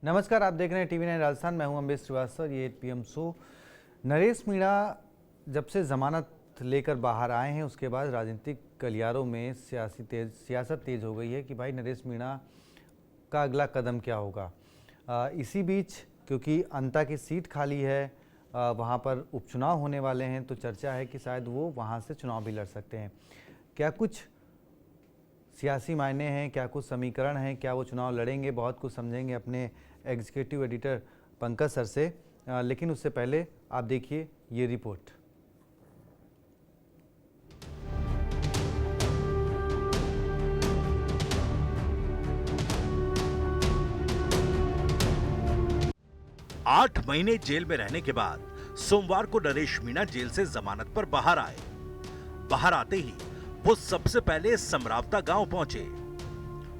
नमस्कार, आप देख रहे हैं टीवी 9 राजस्थान। मैं हूं अम्बेश श्रीवास्तव। ये 8 PM शो। नरेश मीणा जब से जमानत लेकर बाहर आए हैं उसके बाद राजनीतिक गलियारों में सियासत तेज हो गई है कि भाई नरेश मीणा का अगला कदम क्या होगा। इसी बीच क्योंकि अंता की सीट खाली है, वहां पर उपचुनाव होने वाले हैं, तो चर्चा है कि शायद वो वहां से चुनाव भी लड़ सकते हैं। क्या कुछ सियासी मायने हैं, क्या कुछ समीकरण हैं, क्या वो चुनाव लड़ेंगे, बहुत कुछ समझेंगे अपने एग्जीक्यूटिव एडिटर पंकज सर से। लेकिन उससे पहले आप देखिए ये रिपोर्ट। आठ महीने जेल में रहने के बाद सोमवार को नरेश मीणा जेल से जमानत पर बाहर आए। बाहर आते ही वो सबसे पहले समरावता गांव पहुंचे।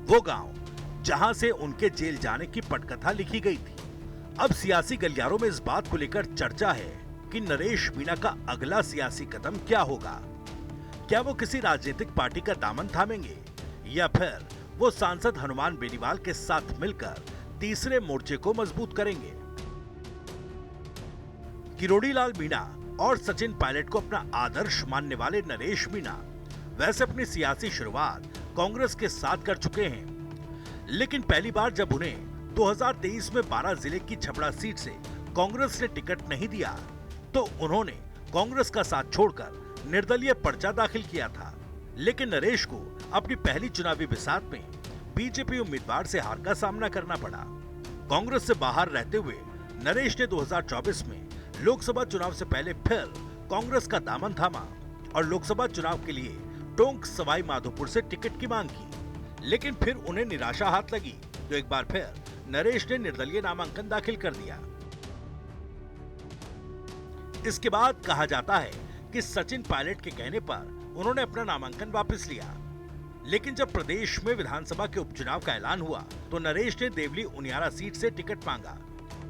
वो गांव जहां से उनके जेल जाने की पटकथा लिखी गई थी। अब सियासी गलियारों में इस बात को लेकर चर्चा है कि नरेश मीणा का अगला सियासी कदम क्या होगा। क्या वो किसी राजनीतिक पार्टी का दामन थामेंगे या फिर वो सांसद हनुमान बेनीवाल के साथ मिलकर तीसरे मोर्चे को मजबूत करेंगे। किरोड़ी लाल मीणा और सचिन पायलट को अपना आदर्श मानने वाले नरेश मीणा वैसे अपनी सियासी शुरुआत कांग्रेस के साथ कर चुके हैं, लेकिन पहली बार जब उन्हें 2023 में 12 जिले की छपड़ा सीट से कांग्रेस ने टिकट नहीं दिया तो उन्होंने कांग्रेस का साथ छोड़कर निर्दलीय पर्चा दाखिल किया था। लेकिन नरेश को अपनी पहली चुनावी बिसात में बीजेपी उम्मीदवार से हार का सामना करना पड़ा। कांग्रेस से बाहर रहते हुए नरेश ने 2024 में लोकसभा चुनाव से पहले फिर कांग्रेस का दामन थामा और लोकसभा चुनाव के लिए टोंक सवाई माधोपुर से टिकट की मांग की, लेकिन फिर उन्हें निराशा हाथ लगी तो एक बार फिर नरेश ने निर्दलीय नामांकन दाखिल कर दिया। इसके बाद कहा जाता है कि सचिन पायलट के कहने पर उन्होंने अपना नामांकन वापस लिया, लेकिन जब प्रदेश में विधानसभा के उपचुनाव का ऐलान हुआ तो नरेश ने देवली उनियारा सीट से टिकट मांगा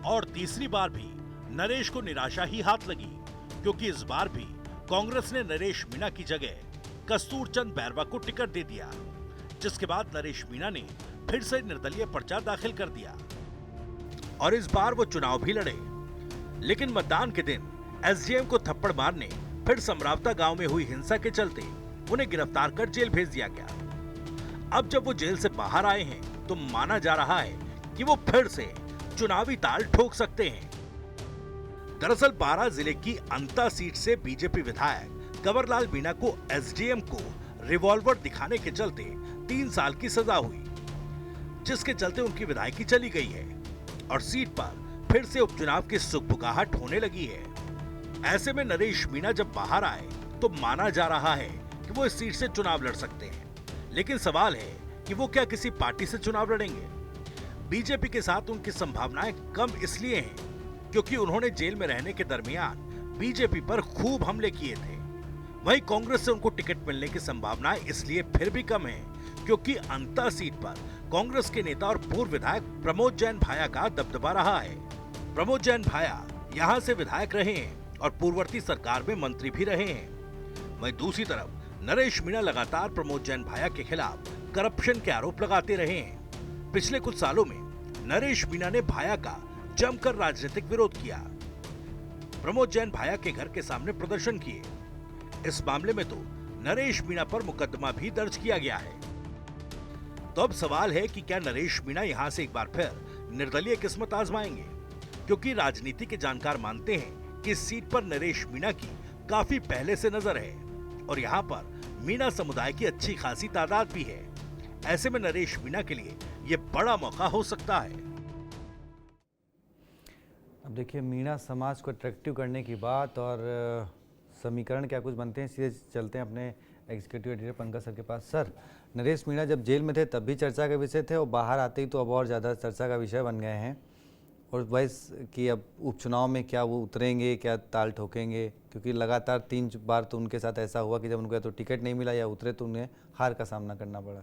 और तीसरी बार भी नरेश को निराशा ही हाथ लगी, क्योंकि इस बार भी कांग्रेस ने नरेश मीणा की जगह कस्तूर चंद बैरवा को टिकट दे दिया, जिसके बाद नरेश मीणा ने फिर से निर्दलीय पर्चा दाखिल कर दिया और इस बार वो चुनाव भी लड़े। लेकिन मतदान के दिन एसडीएम को थप्पड़ मारने फिर समरावता गांव में हुई हिंसा के चलते उन्हें गिरफ्तार कर जेल भेज दिया गया। अब जब वो जेल से बाहर आए हैं तो माना जा रहा है कि वो फिर से चुनावी ताल ठोक सकते हैं। दरअसल 12 जिले की अंता सीट से बीजेपी विधायक कंवरलाल मीणा को एसडीएम को रिवॉल्वर दिखाने के चलते 3 साल की सजा हुई, जिसके चलते उनकी विधायकी चली गई है और सीट पर फिर से उपचुनाव की सुगबुगाहट होने लगी है। ऐसे में नरेश मीणा जब बाहर आए तो माना जा रहा है कि वो इस सीट से चुनाव लड़ सकते हैं, लेकिन सवाल है कि वो क्या किसी पार्टी से चुनाव लड़ेंगे। बीजेपी के साथ उनकी संभावनाएं कम इसलिए हैं क्योंकि उन्होंने जेल में रहने के दरमियान बीजेपी पर खूब हमले किए थे। वहीं कांग्रेस से उनको टिकट मिलने की संभावनाएं इसलिए फिर भी कम है क्योंकि अंता सीट पर कांग्रेस के नेता और पूर्व विधायक प्रमोद जैन भाया का दबदबा रहा है। प्रमोद जैन भाया यहां से विधायक रहे हैं और पूर्ववर्ती सरकार में मंत्री भी रहे हैं। वहीं दूसरी तरफ नरेश मीणा लगातार प्रमोद जैन भाया के खिलाफ करप्शन के आरोप लगाते रहे हैं। पिछले कुछ सालों में नरेश मीणा ने भाया का जमकर राजनीतिक विरोध किया। प्रमोद जैन भाया के घर के सामने प्रदर्शन किए। इस मामले में तो नरेश मीणा पर मुकदमा भी दर्ज किया गया है। तो अब सवाल है कि क्या नरेश मीणा यहां से एक बार फिर निर्दलीय किस्मत आजमाएंगे, क्योंकि राजनीति के जानकार मानते हैं कि इस सीट पर नरेश मीणा की काफी पहले से नजर है और यहाँ पर मीणा समुदाय की अच्छी खासी तादाद भी है। ऐसे में नरेश मीणा के लिए ये बड़ा मौका हो सकता है। अब देखिए, मीणा समाज को अट्रैक्टिव करने की बात और समीकरण क्या कुछ बनते हैं, सीधे चलते हैं अपने एग्जीक्यूटिव एडिटर पंकज सर के पास। सर, नरेश मीणा जब जेल में थे तब भी चर्चा का विषय थे और बाहर आते ही तो अब और ज़्यादा चर्चा का विषय बन गए हैं। और वैसे कि अब उपचुनाव में क्या वो उतरेंगे, क्या ताल ठोकेंगे, क्योंकि लगातार 3 बार तो उनके साथ ऐसा हुआ कि जब उनको या तो टिकट नहीं मिला या उतरे तो उन्हें हार का सामना करना पड़ा।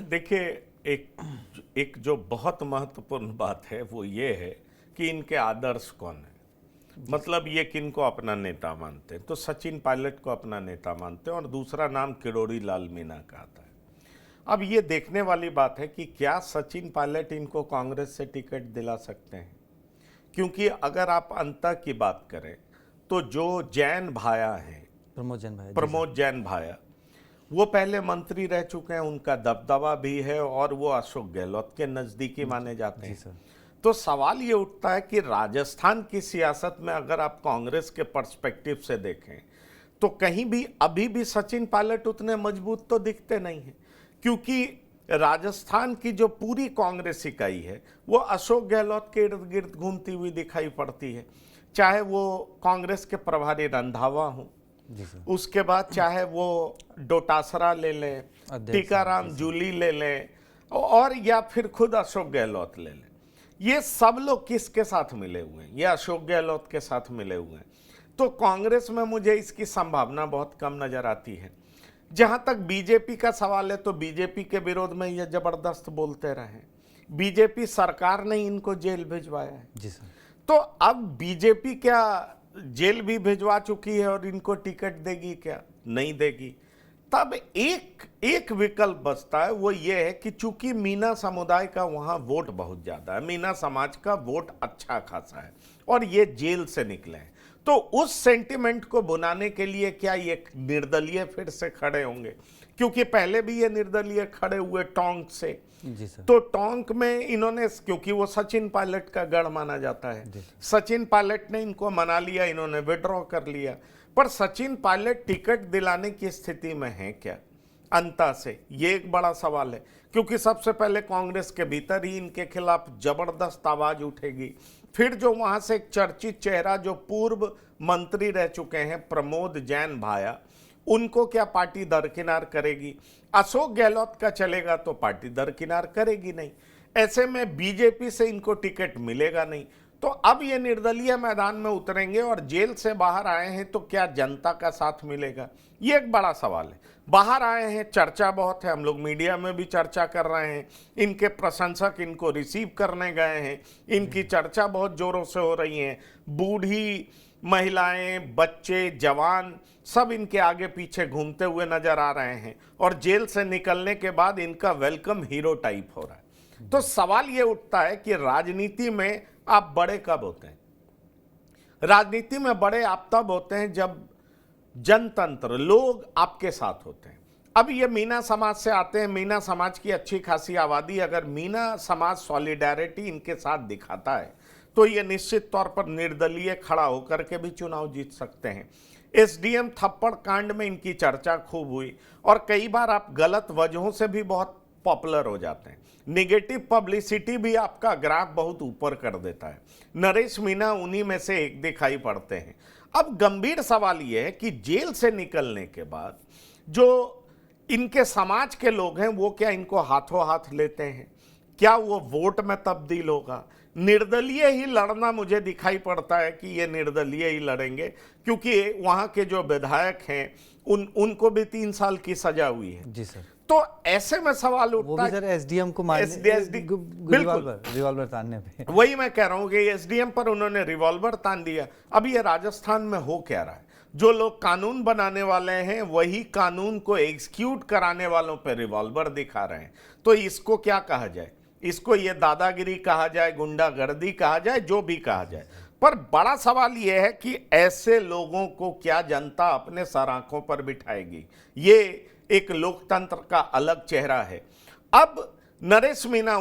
देखिए, एक जो बहुत महत्वपूर्ण बात है वो ये है कि इनके आदर्श कौन है। मतलब ये किन को अपना नेता मानते हैं, तो सचिन पायलट को अपना नेता मानते हैं और दूसरा नाम किरोड़ी लाल मीणा का आता है। अब ये देखने वाली बात है कि क्या सचिन पायलट इनको कांग्रेस से टिकट दिला सकते हैं, क्योंकि अगर आप अंतर की बात करें तो जो जैन भाया है, प्रमोद जैन भाया, वो पहले मंत्री रह चुके हैं, उनका दबदबा भी है और वो अशोक गहलोत के नजदीकी माने जाते हैं। तो सवाल ये उठता है कि राजस्थान की सियासत में अगर आप कांग्रेस के पर्सपेक्टिव से देखें तो कहीं भी अभी भी सचिन पायलट उतने मजबूत तो दिखते नहीं हैं, क्योंकि राजस्थान की जो पूरी कांग्रेस इकाई है वो अशोक गहलोत के इर्द गिर्द घूमती हुई दिखाई पड़ती है। चाहे वो कांग्रेस के प्रभारी रंधावा हों, उसके बाद चाहे वो डोटासरा ले लें, टीकाराम जूली ले लें, और या फिर खुद अशोक गहलोत ले लें, ये सब लोग किसके साथ मिले हुए हैं? ये अशोक गहलोत के साथ मिले हुए हैं। तो कांग्रेस में मुझे इसकी संभावना बहुत कम नजर आती है। जहां तक बीजेपी का सवाल है तो बीजेपी के विरोध में ये जबरदस्त बोलते रहे। बीजेपी सरकार ने इनको जेल भिजवाया है जी सर। तो अब बीजेपी क्या जेल भी भिजवा चुकी है और इनको टिकट देगी क्या? नहीं देगी। तब एक विकल्प बचता है, वो ये है कि चूंकि मीना समुदाय का वहां वोट बहुत ज्यादा है, मीना समाज का वोट अच्छा खासा है और ये जेल से निकले हैं, तो उस सेंटिमेंट को बुनाने के लिए क्या ये निर्दलीय फिर से खड़े होंगे? क्योंकि पहले भी ये निर्दलीय खड़े हुए टोंक से। जी सर। तो टोंक में इन्होंने, क्योंकि वो सचिन पायलट का गढ़ माना जाता है, सचिन पायलट ने इनको मना लिया, इन्होंने विड्रॉ कर लिया। पर सचिन पायलट टिकट दिलाने की स्थिति में है क्या अंता से? ये एक बड़ा सवाल है, क्योंकि सबसे पहले कांग्रेस के भीतर ही इनके खिलाफ जबरदस्त आवाज उठेगी। फिर जो वहां से एक चर्चित चेहरा जो पूर्व मंत्री रह चुके हैं प्रमोद जैन भाया, उनको क्या पार्टी दरकिनार करेगी? अशोक गहलोत का चलेगा तो पार्टी दरकिनार करेगी नहीं। ऐसे में बीजेपी से इनको टिकट मिलेगा नहीं। तो अब ये निर्दलीय मैदान में उतरेंगे और जेल से बाहर आए हैं तो क्या जनता का साथ मिलेगा? ये एक बड़ा सवाल है। बाहर आए हैं, चर्चा बहुत है, हम लोग मीडिया में भी चर्चा कर रहे हैं, इनके प्रशंसक इनको रिसीव करने गए हैं, इनकी चर्चा बहुत जोरों से हो रही है। बूढ़ी महिलाएं, बच्चे, जवान सब इनके आगे पीछे घूमते हुए नजर आ रहे हैं और जेल से निकलने के बाद इनका वेलकम हीरो टाइप हो रहा है। तो सवाल ये उठता है कि राजनीति में आप बड़े कब होते हैं? राजनीति में बड़े आप तब होते हैं जब जनतंत्र, लोग आपके साथ होते हैं। अब ये मीना समाज से आते हैं, मीना समाज की अच्छी खासी आबादी, अगर मीना समाज सॉलिडेरिटी इनके साथ दिखाता है तो ये निश्चित तौर पर निर्दलीय खड़ा होकर के भी चुनाव जीत सकते हैं। एसडीएम थप्पड़ कांड में इनकी चर्चा खूब हुई और कई बार आप गलत वजहों से भी बहुत पॉपुलर हो जाते हैं। निगेटिव पब्लिसिटी भी आपका ग्राफ बहुत ऊपर कर देता है। नरेश मीना उन्हीं में से एक दिखाई पड़ते हैं। अब गंभीर सवाल यह है कि जेल से निकलने के बाद जो इनके समाज के लोग हैं वो क्या इनको हाथों हाथ लेते हैं? क्या वो वोट में तब्दील होगा? निर्दलीय ही लड़ना मुझे दिखाई पड़ता है कि ये निर्दलीय ही लड़ेंगे, क्योंकि वहां के जो विधायक हैं उनको भी 3 साल की सजा हुई है। जी सर। तो ऐसे में सवाल उठता है, सर एसडीएम को रिवॉल्वर तानने पे, वही मैं कह रहा हूं कि एसडीएम पर उन्होंने रिवॉल्वर तान दिया। अब ये राजस्थान में हो क्या रहा है? जो लोग कानून बनाने वाले हैं वही कानून को एग्जीक्यूट कराने वालों पर रिवॉल्वर दिखा रहे हैं। तो इसको क्या कहा जाए? इसको ये दादागिरी कहा जाए, गुंडागर्दी कहा जाए, जो भी कहा जाए, पर बड़ा सवाल यह है कि ऐसे लोगों को क्या जनता अपने सर आंखों पर बिठाएगी? ये एक लोकतंत्र का अलग चेहरा है। अब नरेश मीना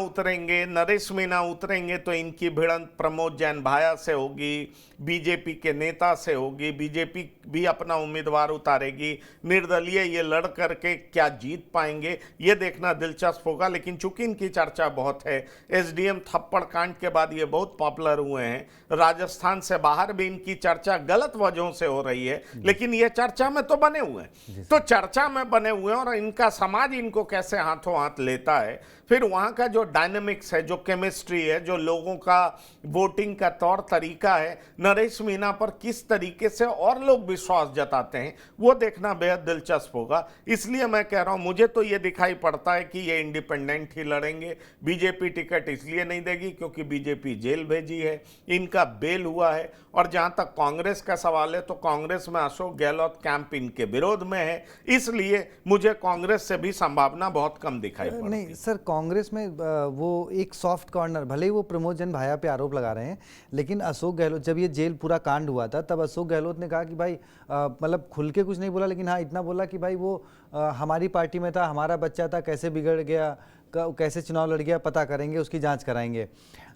उतरेंगे तो इनकी भिड़ंत प्रमोद जैन भाया से होगी, बीजेपी के नेता से होगी, बीजेपी भी अपना उम्मीदवार उतारेगी, निर्दलीय ये लड़ करके क्या जीत पाएंगे ये देखना दिलचस्प होगा। लेकिन चूंकि इनकी चर्चा बहुत है, एसडीएम थप्पड़ कांड के बाद ये बहुत पॉपुलर हुए हैं, राजस्थान से बाहर भी इनकी चर्चा गलत वजहों से हो रही है, लेकिन ये चर्चा में तो बने हुए हैं। तो चर्चा में बने हुए हैं और इनका समाज इनको कैसे हाथों हाथ लेता है फिर वहाँ का जो डायनेमिक्स है, जो केमिस्ट्री है, जो लोगों का वोटिंग का तौर तरीका है, नरेश मीणा पर किस तरीके से और लोग विश्वास जताते हैं, वो देखना बेहद दिलचस्प होगा। इसलिए मैं कह रहा हूँ, मुझे तो ये दिखाई पड़ता है कि ये इंडिपेंडेंट ही लड़ेंगे। बीजेपी टिकट इसलिए नहीं देगी क्योंकि बीजेपी जेल भेजी है, इनका बेल हुआ है। और जहां तक कांग्रेस का सवाल है तो कांग्रेस में अशोक गहलोत कैंप इनके विरोध में है, इसलिए मुझे कांग्रेस से भी संभावना बहुत कम दिखाई पड़ती है। नहीं सर, कांग्रेस में वो एक सॉफ्ट कॉर्नर, भले ही वो प्रमोद जन भाया पे आरोप लगा रहे हैं, लेकिन अशोक गहलोत, जब ये जेल पूरा कांड हुआ था तब अशोक गहलोत ने कहा कि भाई मतलब खुल के कुछ नहीं बोला, लेकिन हाँ इतना बोला कि भाई वो हमारी पार्टी में था, हमारा बच्चा था, कैसे बिगड़ गया, कैसे चुनाव लड़ गया, पता करेंगे, उसकी जांच कराएंगे।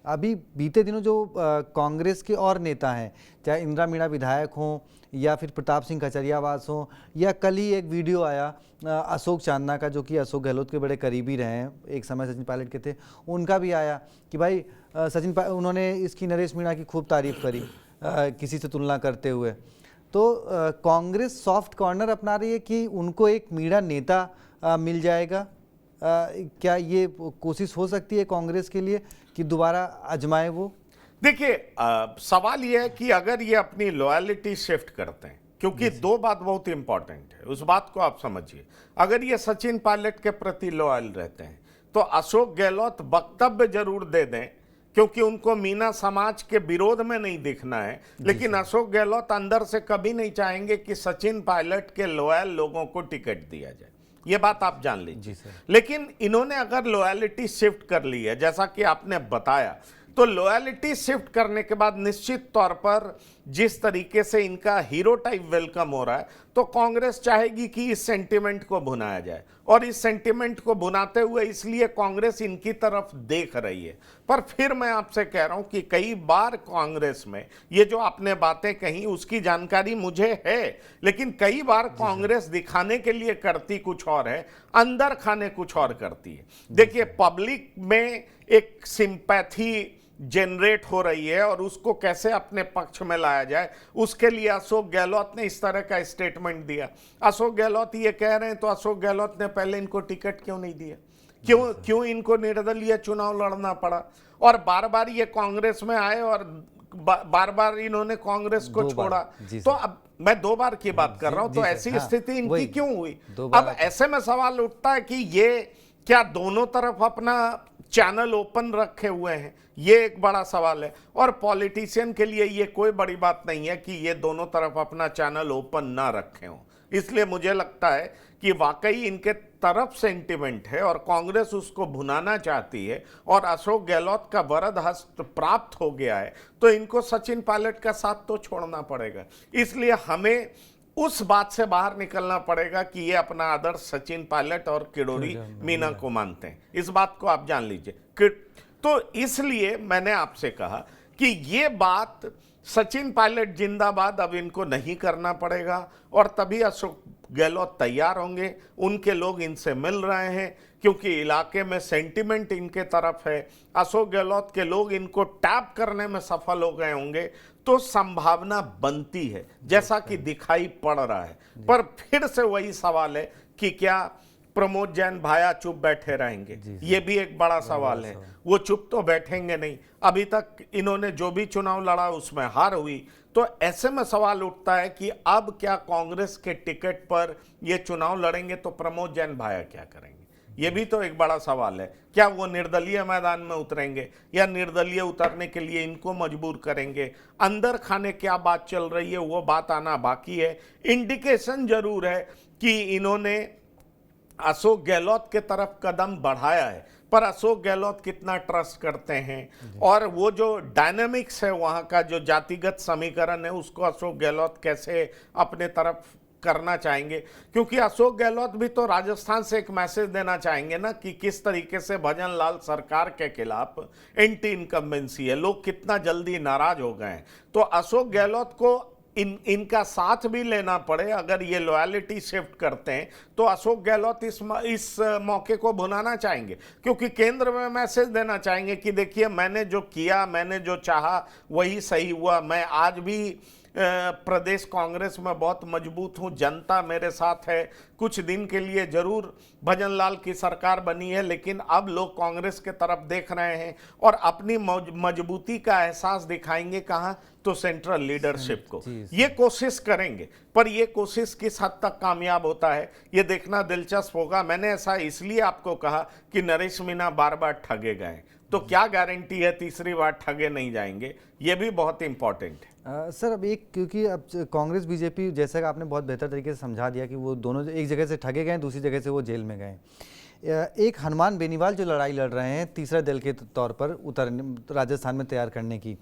अभी बीते दिनों जो कांग्रेस के और नेता हैं, चाहे इंदिरा मीणा विधायक हों या फिर प्रताप सिंह खचरियावास हों, या कल ही एक वीडियो आया अशोक चांदना का, जो कि अशोक गहलोत के बड़े करीबी रहे हैं, एक समय सचिन पायलट के थे, उनका भी आया कि भाई उन्होंने इसकी नरेश मीणा की खूब तारीफ करी किसी से तुलना करते हुए। तो कांग्रेस सॉफ्ट कॉर्नर अपना रही है कि उनको एक मीणा नेता मिल जाएगा। क्या ये कोशिश हो सकती है कांग्रेस के लिए कि दोबारा आजमाए वो? देखिए, सवाल यह है कि अगर ये अपनी लॉयलिटी शिफ्ट करते हैं, क्योंकि दो बात बहुत इंपॉर्टेंट है, उस बात को आप समझिए। अगर ये सचिन पायलट के प्रति लॉयल रहते हैं तो अशोक गहलोत वक्तव्य जरूर दे दें, क्योंकि उनको मीना समाज के विरोध में नहीं दिखना है, लेकिन अशोक गहलोत अंदर से कभी नहीं चाहेंगे कि सचिन पायलट के लॉयल लोगों को टिकट दिया जाए। ये बात आप जान लीजिए। लेकिन इन्होंने अगर लॉयलिटी शिफ्ट कर ली है, जैसा कि आपने बताया, तो लॉयलिटी शिफ्ट करने के बाद निश्चित तौर पर जिस तरीके से इनका हीरो टाइप वेलकम हो रहा है, तो कांग्रेस चाहेगी कि इस सेंटिमेंट को भुनाया जाए। और इस सेंटिमेंट को भुनाते हुए इसलिए कांग्रेस इनकी तरफ देख रही है। पर फिर मैं आपसे कह रहा हूं कि कई बार कांग्रेस में ये जो आपने बातें कही उसकी जानकारी मुझे है, लेकिन कई बार कांग्रेस दिखाने के लिए करती कुछ और है, अंदर खाने कुछ और करती है। देखिए, पब्लिक में एक सिंपैथी जनरेट हो रही है और उसको कैसे अपने पक्ष में लाया जाए, उसके लिए अशोक गहलोत ने इस तरह का स्टेटमेंट दिया। अशोक गहलोत ये कह रहे हैं तो अशोक गहलोत ने पहले इनको टिकट क्यों नहीं दिया? क्यों इनको निर्दलीय चुनाव लड़ना पड़ा? और बार बार ये कांग्रेस में आए और बार बार इन्होंने कांग्रेस को छोड़ा। तो अब मैं 2 बार की बात कर रहा हूं, तो ऐसी स्थिति इनकी क्यों हुई? अब ऐसे में सवाल उठता है कि ये क्या दोनों तरफ अपना चैनल ओपन रखे हुए हैं? ये एक बड़ा सवाल है। और पॉलिटिशियन के लिए ये कोई बड़ी बात नहीं है कि ये दोनों तरफ अपना चैनल ओपन ना रखे हों। इसलिए मुझे लगता है कि वाकई इनके तरफ सेंटिमेंट है और कांग्रेस उसको भुनाना चाहती है और अशोक गहलोत का वरद हस्त प्राप्त हो गया है, तो इनको सचिन पायलट का साथ तो छोड़ना पड़ेगा। इसलिए हमें उस बात से बाहर निकलना पड़ेगा कि ये अपना आदर्श सचिन पायलट और किरोड़ी मीना को मानते हैं। इस बात को आप जान लीजिए। तो इसलिए मैंने आपसे कहा कि ये बात सचिन पायलट जिंदाबाद अब इनको नहीं करना पड़ेगा और तभी अशोक गहलोत तैयार होंगे। उनके लोग इनसे मिल रहे हैं क्योंकि इलाके में सेंटिमेंट इनके तरफ है। अशोक गहलोत के लोग इनको टैप करने में सफल हो गए होंगे, तो संभावना बनती है जैसा कि दिखाई पड़ रहा है। पर फिर से वही सवाल है कि क्या प्रमोद जैन भाया चुप बैठे रहेंगे? ये भी एक बड़ा सवाल है। वो चुप तो बैठेंगे नहीं। अभी तक इन्होंने जो भी चुनाव लड़ा उसमें हार हुई, तो ऐसे में सवाल उठता है कि अब क्या कांग्रेस के टिकट पर ये चुनाव लड़ेंगे तो प्रमोद जैन भाया क्या करेंगे? ये भी तो एक बड़ा सवाल है। क्या वो निर्दलीय मैदान में उतरेंगे या निर्दलीय उतरने के लिए इनको मजबूर करेंगे? अंदर खाने क्या बात चल रही है वो बात आना बाकी है। इंडिकेशन जरूर है कि इन्होंने अशोक गहलोत के तरफ कदम बढ़ाया है, पर अशोक गहलोत कितना ट्रस्ट करते हैं और वो जो डायनामिक्स है वहाँ का जो जातिगत समीकरण है उसको अशोक गहलोत कैसे अपने तरफ करना चाहेंगे? क्योंकि अशोक गहलोत भी तो राजस्थान से एक मैसेज देना चाहेंगे ना कि किस तरीके से भजन लाल सरकार के खिलाफ एंटी इनकम्बेंसी है, लोग कितना जल्दी नाराज हो गए हैं। तो अशोक गहलोत को इनका साथ भी लेना पड़े अगर ये लॉयलिटी शिफ्ट करते हैं, तो अशोक गहलोत इस मौके को भुनाना चाहेंगे, क्योंकि केंद्र में मैसेज देना चाहेंगे कि देखिए मैंने जो किया, मैंने जो चाहा वही सही हुआ। मैं आज भी प्रदेश कांग्रेस में बहुत मजबूत हूं, जनता मेरे साथ है। कुछ दिन के लिए जरूर भजन लाल की सरकार बनी है, लेकिन अब लोग कांग्रेस के तरफ देख रहे हैं और अपनी मजबूती का एहसास दिखाएंगे कहां, तो सेंट्रल लीडरशिप को ये कोशिश करेंगे। पर ये कोशिश किस हद तक कामयाब होता है ये देखना दिलचस्प होगा। मैंने ऐसा इसलिए आपको कहा कि नरेश मीणा बार बार ठगे गए, तो क्या गारंटी है तीसरी बार ठगे नहीं जाएंगे, ये भी बहुत इंपॉर्टेंट है। सर अब एक, क्योंकि अब कांग्रेस बीजेपी, जैसा कि आपने बहुत बेहतर तरीके से समझा दिया कि वो दोनों एक जगह से ठगे गए, दूसरी जगह से वो जेल में गए। एक हनुमान बेनीवाल जो लड़ाई लड़ रहे हैं तीसरा दल के तौर पर राजस्थान में तैयार करने की,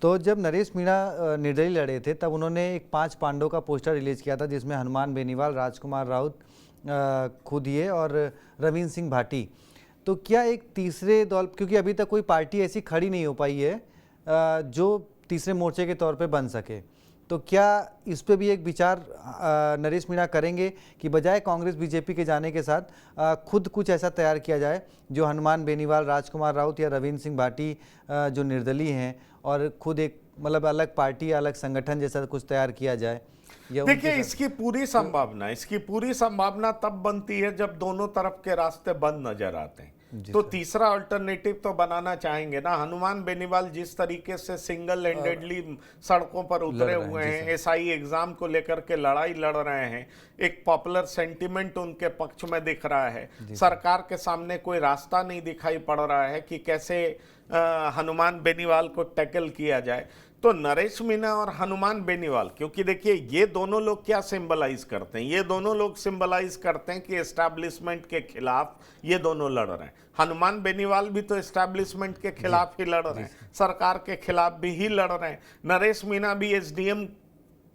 तो जब नरेश मीणा निर्दलीय लड़े थे तब उन्होंने एक 5 पांडवों का पोस्टर रिलीज किया था, जिसमें हनुमान बेनीवाल, राजकुमार राउत, खुदिये और रविंद्र सिंह भाटी। तो क्या एक तीसरे दल, क्योंकि अभी तक कोई पार्टी ऐसी खड़ी नहीं हो पाई है जो तीसरे मोर्चे के तौर पे बन सके, तो क्या इस पे भी एक विचार नरेश मीणा करेंगे कि बजाय कांग्रेस बीजेपी के जाने के साथ खुद कुछ ऐसा तैयार किया जाए जो हनुमान बेनीवाल, राजकुमार राउत या रविंद्र सिंह भाटी जो निर्दलीय हैं, और खुद एक मतलब अलग पार्टी, अलग संगठन जैसा कुछ तैयार किया जाए? देखिए, इसकी पूरी संभावना तब बनती है जब दोनों तरफ के रास्ते बंद नजर आते हैं। तो तीसरा अल्टरनेटिव तो बनाना चाहेंगे ना। हनुमान बेनीवाल जिस तरीके से सिंगल हैंडेडली सड़कों पर उतरे हुए हैं, एसआई एग्जाम को लेकर के लड़ाई लड़ रहे हैं, एक पॉपुलर सेंटिमेंट उनके पक्ष में दिख रहा है। सरकार के सामने कोई रास्ता नहीं दिखाई पड़ रहा है कि कैसे हनुमान बेनीवाल को टैकल किया जाए। तो नरेश मीणा और हनुमान बेनीवाल, क्योंकि देखिए ये दोनों लोग क्या सिंबलाइज करते हैं, ये दोनों लोग सिंबलाइज करते हैं कि एस्टैब्लिशमेंट के खिलाफ ये दोनों लड़ रहे हैं। हनुमान बेनीवाल भी तो एस्टैब्लिशमेंट के खिलाफ ही लड़ रहे हैं, सरकार के खिलाफ भी ही लड़ रहे हैं। नरेश मीणा भी एसडीएम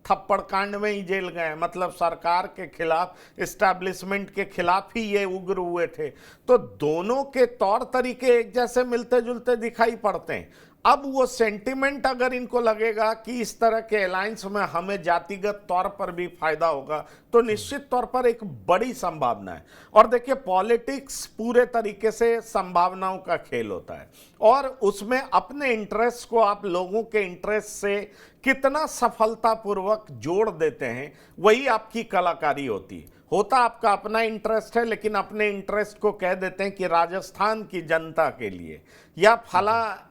थप्पड़ कांड में ही जेल गए, मतलब सरकार के खिलाफ, एस्टैब्लिशमेंट के खिलाफ ही ये उग्र हुए थे। तो दोनों के तौर तरीके एक जैसे मिलते जुलते दिखाई पड़ते हैं। अब वो सेंटिमेंट अगर इनको लगेगा कि इस तरह के अलायंस में हमें जातिगत तौर पर भी फायदा होगा, तो निश्चित तौर पर एक बड़ी संभावना है। और देखिए, पॉलिटिक्स पूरे तरीके से संभावनाओं का खेल होता है, और उसमें अपने इंटरेस्ट को आप लोगों के इंटरेस्ट से कितना सफलतापूर्वक जोड़ देते हैं, वही आपकी कलाकारी होती है। होता आपका अपना इंटरेस्ट है, लेकिन अपने इंटरेस्ट को कह देते हैं कि राजस्थान की जनता के लिए या फला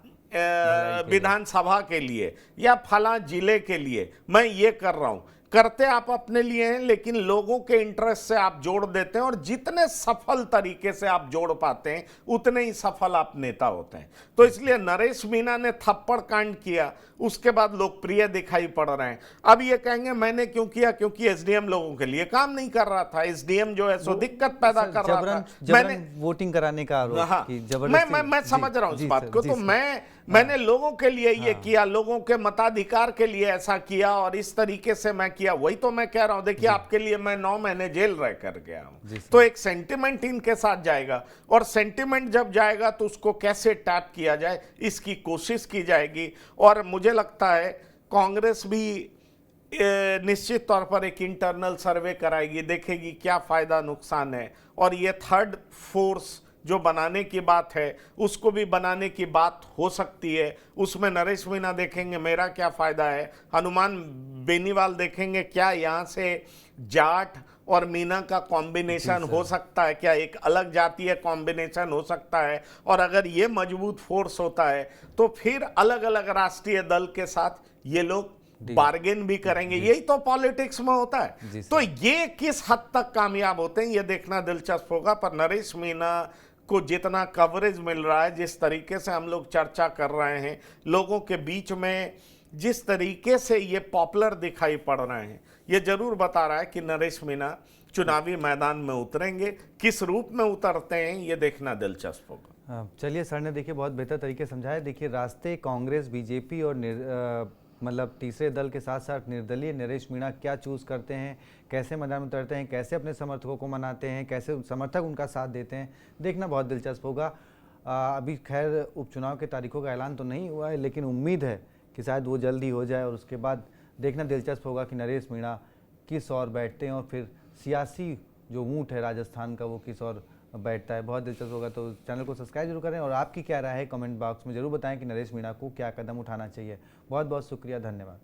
विधानसभा के लिए या फला जिले के लिए मैं ये कर रहा हूं। करते आप अपने लिए हैं, लेकिन लोगों के इंटरेस्ट से आप जोड़ देते हैं, और जितने सफल तरीके से आप जोड़ पाते हैं उतने ही सफल आप नेता होते हैं। तो इसलिए नरेश मीणा ने थप्पड़ कांड किया, उसके बाद लोकप्रिय दिखाई पड़ रहे हैं। अब ये कहेंगे मैंने क्यों किया, क्योंकि एसडीएम लोगों के लिए काम नहीं कर रहा था, एसडीएम जो है सो दिक्कत पैदा कर रहा था। मैंने वोटिंग कराने का मैं समझ रहा हूं इस बात को। तो मैंने लोगों के लिए ये किया, लोगों के मताधिकार के लिए ऐसा किया, और इस तरीके से मैं किया। वही तो मैं कह रहा हूं, देखिए आपके लिए मैं 9 महीने जेल रह कर गया हूं। तो एक सेंटिमेंट इनके साथ जाएगा, और सेंटिमेंट जब जाएगा तो उसको कैसे टैप किया जाए इसकी कोशिश की जाएगी। और मुझे लगता है कांग्रेस भी निश्चित तौर पर एक इंटरनल सर्वे कराएगी, देखेगी क्या फायदा नुकसान है, और ये थर्ड फोर्स जो बनाने की बात है उसको भी बनाने की बात हो सकती है। उसमें नरेश मीणा देखेंगे मेरा क्या फायदा है, हनुमान बेनीवाल देखेंगे क्या यहाँ से जाट और मीणा का कॉम्बिनेशन हो सकता है, क्या एक अलग जातीय कॉम्बिनेशन हो सकता है। और अगर ये मजबूत फोर्स होता है तो फिर अलग अलग राष्ट्रीय दल के साथ ये लोग बार्गेन भी करेंगे। यही तो पॉलिटिक्स में होता है। तो ये किस हद तक कामयाब होते हैं ये देखना दिलचस्प होगा। पर नरेश मीणा को जितना कवरेज मिल रहा है, जिस तरीके से हम लोग चर्चा कर रहे हैं, लोगों के बीच में जिस तरीके से ये पॉपुलर दिखाई पड़ रहे हैं, ये जरूर बता रहा है कि नरेश मीणा चुनावी मैदान में उतरेंगे। किस रूप में उतरते हैं ये देखना दिलचस्प होगा। चलिए, सर ने देखिए बहुत बेहतर तरीके से समझाया। देखिए, रास्ते कांग्रेस, बीजेपी और मतलब तीसरे दल के साथ साथ निर्दलीय नरेश मीणा क्या चूज़ करते हैं, कैसे मैदान में उतरते हैं, कैसे अपने समर्थकों को मनाते हैं, कैसे समर्थक उनका साथ देते हैं, देखना बहुत दिलचस्प होगा। अभी खैर उपचुनाव के तारीखों का ऐलान तो नहीं हुआ है, लेकिन उम्मीद है कि शायद वो जल्द ही हो जाए, और उसके बाद देखना दिलचस्प होगा कि नरेश मीणा किस ओर बैठते हैं, और फिर सियासी जो ऊँट है राजस्थान का वो किस ओर बैठता है। बहुत दिलचस्प होगा। तो चैनल को सब्सक्राइब जरूर करें, और आपकी क्या राय है कमेंट बॉक्स में जरूर बताएं कि नरेश मीणा को क्या कदम उठाना चाहिए। बहुत बहुत शुक्रिया, धन्यवाद।